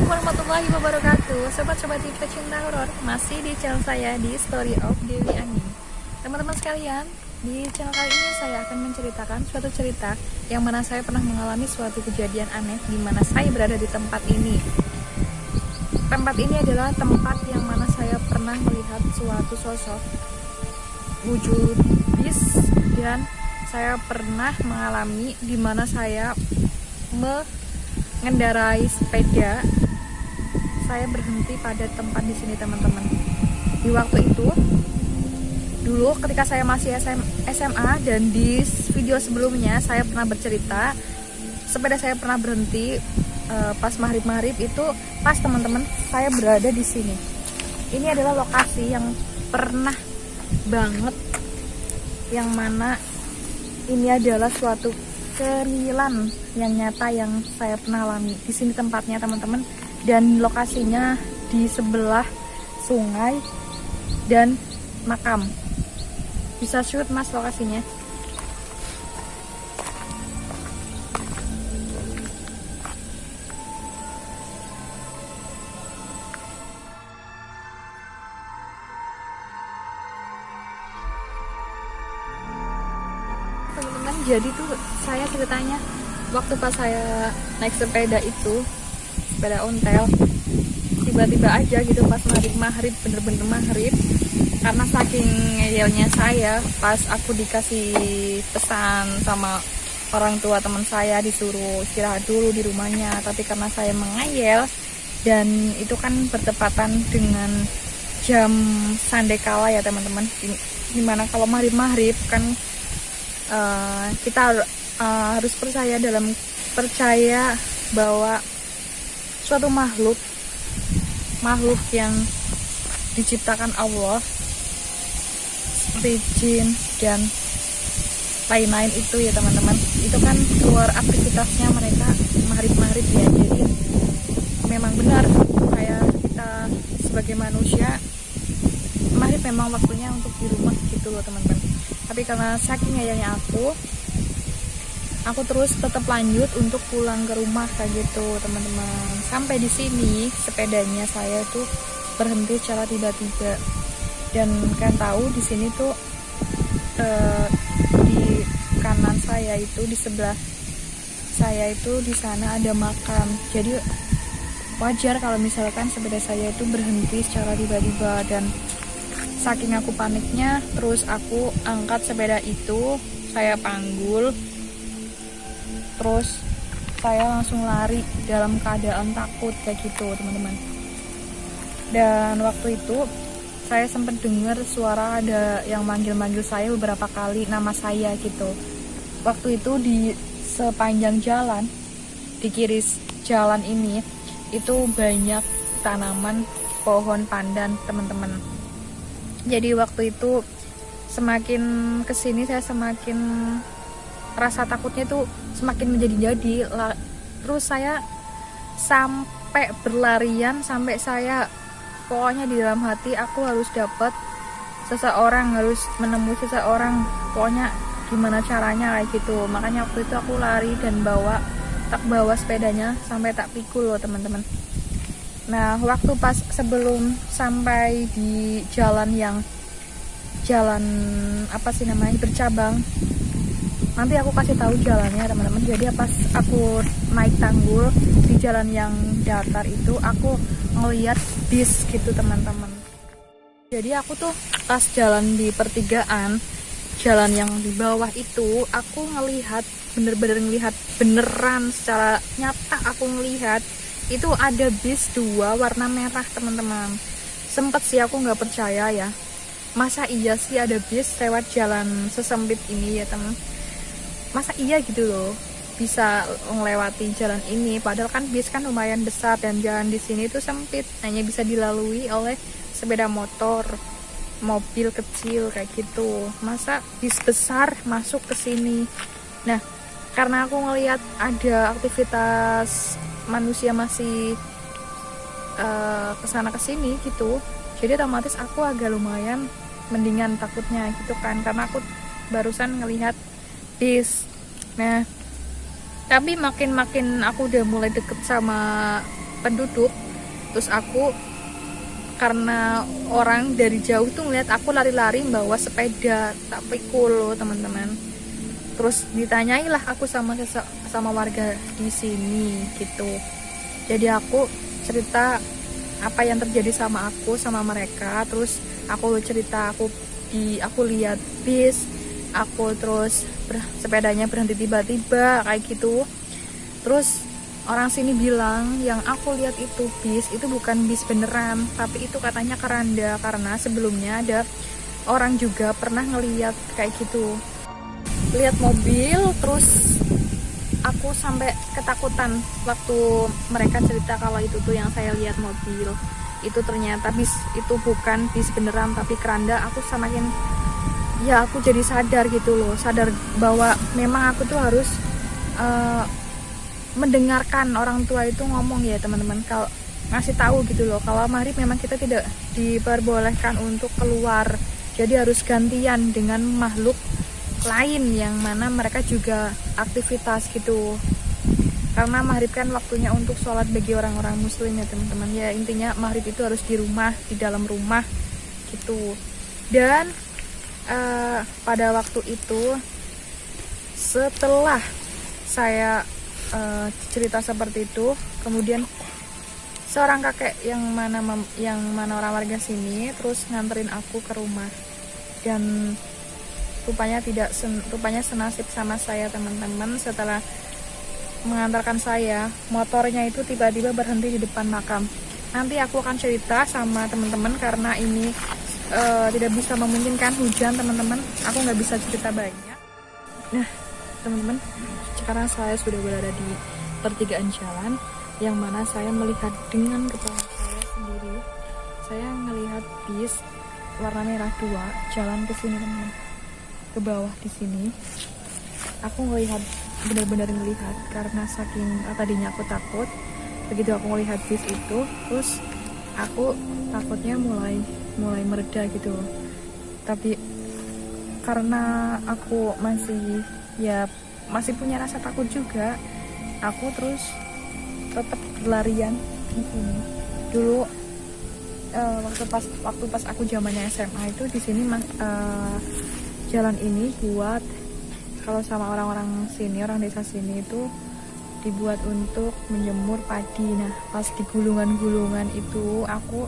Assalamualaikum warahmatullahi wabarakatuh. Sobat-sobat pecinta horor, masih di channel saya di Story of Dewi Ani. Teman-teman sekalian, di channel kali ini saya akan menceritakan suatu cerita yang mana saya pernah mengalami suatu kejadian aneh di mana saya berada di tempat ini. Tempat ini adalah tempat yang mana saya pernah melihat suatu sosok wujud bis, dan saya pernah mengalami di mana saya mengendarai sepeda. Saya berhenti pada tempat di sini, teman-teman. Di waktu itu, dulu ketika saya masih SMA, dan di video sebelumnya saya pernah bercerita sepeda saya pernah berhenti pas maghrib itu, pas teman-teman saya berada di sini. Ini adalah lokasi yang pernah banget, yang mana ini adalah suatu kereal yang nyata yang saya pernah alami. Di sini tempatnya, teman-teman, dan lokasinya di sebelah sungai dan makam. Bisa shoot mas lokasinya. Teman-teman, jadi tuh saya ceritanya waktu pas saya naik sepeda itu, sepeda ontel, tiba-tiba aja gitu pas maghrib bener-bener maghrib, karena saking ngeyelnya saya pas aku dikasih pesan sama orang tua teman saya disuruh istirahat dulu di rumahnya, tapi karena saya mengayel, dan itu kan bertepatan dengan jam sandekala ya teman-teman, dimana kalau maghrib kan kita harus percaya bahwa suatu makhluk yang diciptakan Allah seperti jin dan lain-lain itu ya teman-teman, itu kan keluar aktivitasnya mereka maghrib ya. Jadi memang benar kayak kita sebagai manusia, maghrib memang waktunya untuk di rumah gitu loh teman-teman. Tapi karena saking ngeyelnya aku terus tetap lanjut untuk pulang ke rumah kayak gitu teman-teman. Sampai di sini sepedanya saya tuh berhenti secara tiba-tiba, dan kan tahu di sini tuh di kanan saya itu, di sebelah saya itu, di sana ada makam. Jadi wajar kalau misalkan sepeda saya itu berhenti secara tiba-tiba, dan saking aku paniknya, terus aku angkat sepeda itu, saya panggul, terus saya langsung lari dalam keadaan takut kayak gitu teman-teman. Dan waktu itu saya sempat dengar suara ada yang manggil-manggil saya beberapa kali, nama saya gitu. Waktu itu di sepanjang jalan, di kiri jalan ini, itu banyak tanaman pohon pandan teman-teman. Jadi waktu itu semakin kesini saya semakin rasa takutnya tuh semakin menjadi-jadi. Terus saya sampai berlarian, sampai saya pokoknya di dalam hati aku harus dapat seseorang, harus menemui seseorang, pokoknya gimana caranya kayak gitu. Makanya waktu itu aku lari dan tak bawa sepedanya sampai tak pikul loh teman-teman. Nah, waktu pas sebelum sampai di jalan apa sih namanya, bercabang, nanti aku kasih tahu jalannya teman-teman. Jadi pas aku naik tanggul di jalan yang datar itu, aku ngeliat bis gitu teman-teman. Jadi aku tuh pas jalan di pertigaan, jalan yang di bawah itu, aku bener-bener ngelihat beneran secara nyata. Aku ngelihat itu ada bis 2 warna merah teman-teman. Sempet sih aku nggak percaya ya, masa iya sih ada bis lewat jalan sesempit ini ya teman. Masa iya gitu loh bisa melewati jalan ini, padahal kan bis kan lumayan besar dan jalan di sini tuh sempit, hanya bisa dilalui oleh sepeda motor, mobil kecil kayak gitu. Masa bis besar masuk ke sini? Nah, karena aku ngelihat ada aktivitas manusia masih kesana kesini gitu, jadi otomatis aku agak lumayan mendingan takutnya gitu kan, karena aku barusan ngelihat bis. Nah, tapi makin aku udah mulai deket sama penduduk. Terus aku, karena orang dari jauh tuh ngeliat aku lari-lari bawa sepeda, tak pikul loh teman-teman. Terus ditanyailah aku sama warga di sini gitu. Jadi aku cerita apa yang terjadi sama aku sama mereka. Terus aku cerita aku lihat bis, aku terus sepedanya berhenti tiba-tiba kayak gitu. Terus orang sini bilang yang aku lihat itu bis, itu bukan bis beneran, tapi itu katanya keranda, karena sebelumnya ada orang juga pernah ngeliat kayak gitu, lihat mobil. Terus aku sampai ketakutan waktu mereka cerita kalau itu tuh yang saya lihat mobil itu ternyata bis, itu bukan bis beneran tapi keranda. Aku semakin, ya aku jadi sadar gitu loh, sadar bahwa memang aku tuh harus mendengarkan orang tua itu ngomong ya teman-teman, kalau ngasih tahu gitu loh, kalau maghrib memang kita tidak diperbolehkan untuk keluar, jadi harus gantian dengan makhluk lain yang mana mereka juga aktivitas gitu. Karena maghrib kan waktunya untuk sholat bagi orang-orang muslim ya teman-teman, ya intinya maghrib itu harus di rumah, di dalam rumah gitu. Dan pada waktu itu setelah saya cerita seperti itu, kemudian seorang kakek yang mana orang warga sini terus nganterin aku ke rumah, dan rupanya senasib sama saya teman-teman. Setelah mengantarkan saya, motornya itu tiba-tiba berhenti di depan makam. Nanti aku akan cerita sama teman-teman karena ini tidak bisa memungkinkan hujan teman-teman, aku nggak bisa cerita banyak. Nah teman-teman, sekarang saya sudah berada di pertigaan jalan yang mana saya melihat dengan kepala saya sendiri, saya melihat bis warna merah 2 jalan ke sini teman-teman, ke bawah di sini. Aku ngelihat, benar-benar ngelihat, karena saking tadinya aku takut, begitu aku ngelihat bis itu, terus aku takutnya mulai mereda gitu. Tapi karena aku masih punya rasa takut juga, aku terus tetap berlarian di sini. Dulu waktu pas aku zamannya SMA itu di sini jalan ini buat, kalau sama orang-orang sini, orang desa sini itu dibuat untuk menjemur padi. Nah pas di gulungan-gulungan itu aku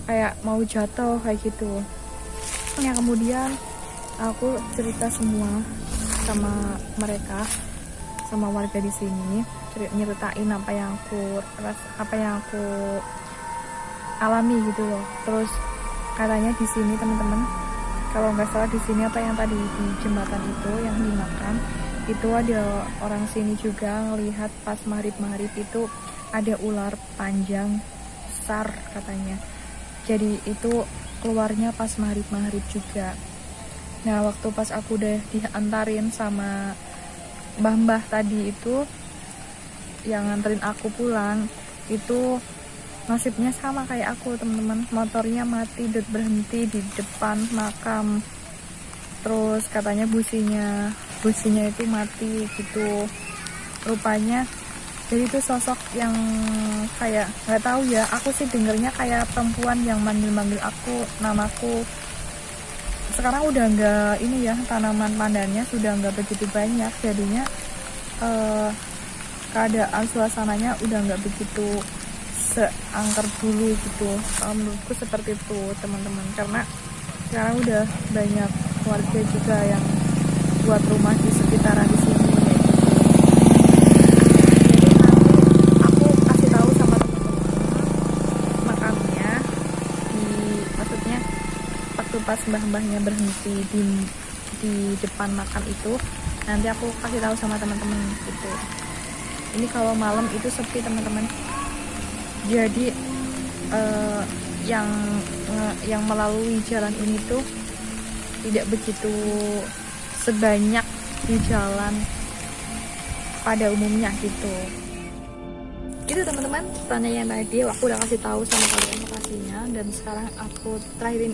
kayak mau jatuh kayak gitu. Ya kemudian aku cerita semua sama mereka, sama warga di sini, nyeritain apa yang aku alami gitu loh. Terus katanya di sini teman-teman, kalau nggak salah di sini apa yang tadi di jembatan itu yang dimakan itu, ada orang sini juga ngelihat pas maghrib itu ada ular panjang besar katanya. Jadi itu keluarnya pas maghrib juga. Nah waktu pas aku udah diantarin sama mbah tadi itu yang nganterin aku pulang, itu nasibnya sama kayak aku teman-teman, motornya mati, berhenti di depan makam. Terus katanya businya itu mati gitu rupanya. Jadi itu sosok yang kayak, nggak tahu ya, aku sih dengernya kayak perempuan yang manggil aku, namaku. Sekarang udah nggak ini ya, tanaman pandannya sudah nggak begitu banyak, jadinya keadaan suasananya udah nggak begitu seangker dulu gitu. Menurutku seperti itu teman-teman, karena sekarang udah banyak warga juga yang buat rumah di sekitaran di sini kayak gitu. Jadi nanti aku kasih tahu sama teman-teman makamnya, maksudnya waktu pas mbah-mbahnya berhenti di depan makam itu, nanti aku kasih tahu sama teman-teman gitu. Ini kalau malam itu sepi teman-teman, jadi yang melalui jalan ini tuh tidak begitu sebanyak di jalan pada umumnya gitu. Itu teman-teman, pertanyaan tadi aku udah kasih tahu sama kalian lokasinya, dan sekarang aku terakhirin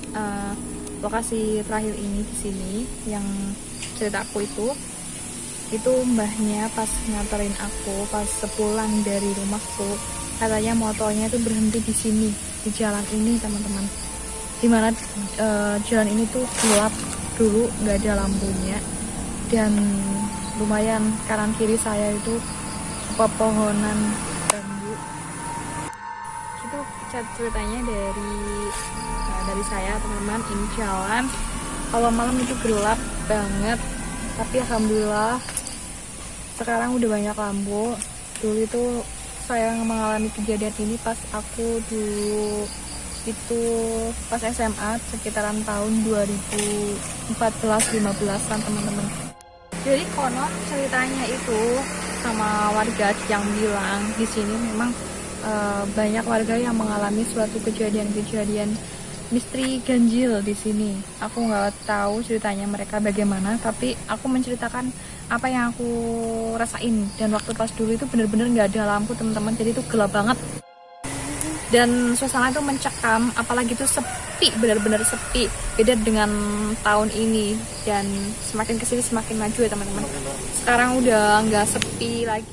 lokasi terakhir ini di sini yang cerita aku itu mbahnya pas nganterin aku pas sepulang dari rumahku katanya motornya itu berhenti di sini, di jalan ini teman-teman, dimana jalan ini tuh gelap dulu, nggak ada lampunya, dan lumayan kanan kiri saya itu pepohonan bambu. Itu ceritanya dari saya teman-teman. Ini jalan kalau malam itu gelap banget, tapi alhamdulillah sekarang udah banyak lampu. Dulu itu saya mengalami kejadian ini pas aku dulu itu pas SMA, sekitaran tahun 2014-15an teman-teman. Jadi konon ceritanya itu sama warga yang bilang di sini memang banyak warga yang mengalami suatu kejadian-kejadian misteri ganjil di sini. Aku nggak tahu ceritanya mereka bagaimana, tapi aku menceritakan apa yang aku rasain. Dan waktu pas dulu itu bener-bener nggak ada lampu teman-teman, jadi itu gelap banget. Dan suasana itu mencekam, apalagi itu sepi, benar-benar sepi. Beda dengan tahun ini, dan semakin kesini semakin maju ya teman-teman. Sekarang udah nggak sepi lagi.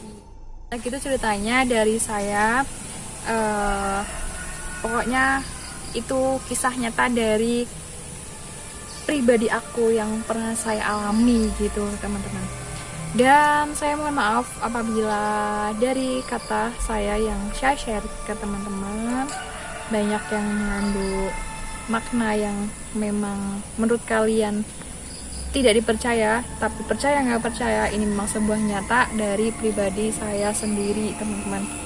Nah gitu ceritanya dari saya. Pokoknya itu kisah nyata dari pribadi aku yang pernah saya alami gitu teman-teman. Dan saya mohon maaf apabila dari kata saya yang saya share ke teman-teman banyak yang mengandung makna yang memang menurut kalian tidak dipercaya, tapi percaya nggak percaya, ini memang sebuah nyata dari pribadi saya sendiri teman-teman.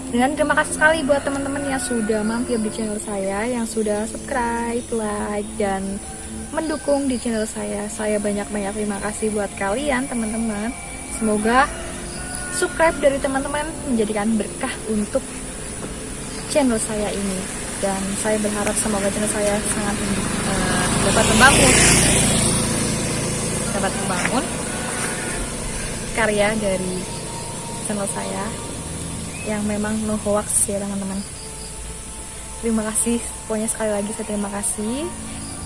Dan terima kasih sekali buat teman-teman yang sudah mampir di channel saya, yang sudah subscribe, like, dan mendukung di channel saya. Saya banyak-banyak terima kasih buat kalian teman-teman. Semoga subscribe dari teman-teman menjadikan berkah untuk channel saya ini. Dan saya berharap semoga channel saya sangat dapat membangun karya dari channel saya yang memang no hoax ya teman-teman. Terima kasih, pokoknya sekali lagi saya terima kasih.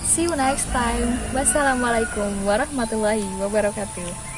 See you next time. Wassalamualaikum warahmatullahi wabarakatuh.